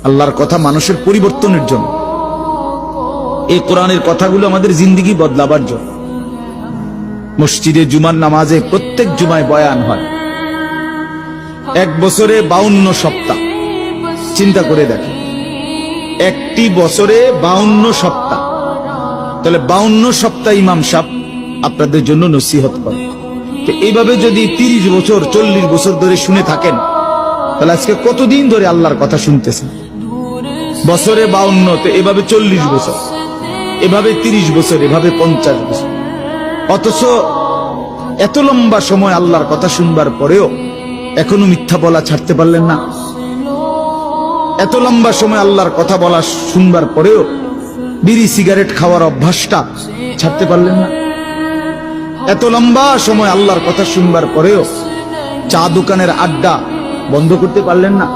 আল্লাহর কথা মানুষের পরিবর্তনের জন্য। এই কোরআনের কথাগুলো আমাদের জিন্দেগি বদলাবার জন্য। মসজিদে জুমার নামাজে প্রত্যেক জুমায় বয়ান হয়। এক বছরে 52 সপ্তাহ, চিন্তা করে দেখেন, একটি বছরে 52 সপ্তাহ। তাহলে 52 সপ্তাহ ইমাম সাহেব আপনাদের জন্য নসিহত করে। তো এইভাবে যদি 30 বছর 40 বছর ধরে শুনে থাকেন, তাহলে আজকে কতদিন ধরে আল্লাহর কথা শুনতেছেন? বছরে 52, তো এভাবে 40 বছর, এভাবে 30 বছর, এভাবে 50 বছর। অথচ এত লম্বা সময় আল্লাহর কথা শুনবার পরেও এখনো মিথ্যা বলা ছাড়তে পারলেন না। এত লম্বা সময় আল্লাহর কথা বলা শুনবার পরেও বিড়ি সিগারেট খাওয়ার অভ্যাসটা ছাড়তে পারলেন না। এত লম্বা সময় আল্লাহর কথা শুনবার পরেও চা দোকানের আড্ডা বন্ধ করতে পারলেন না।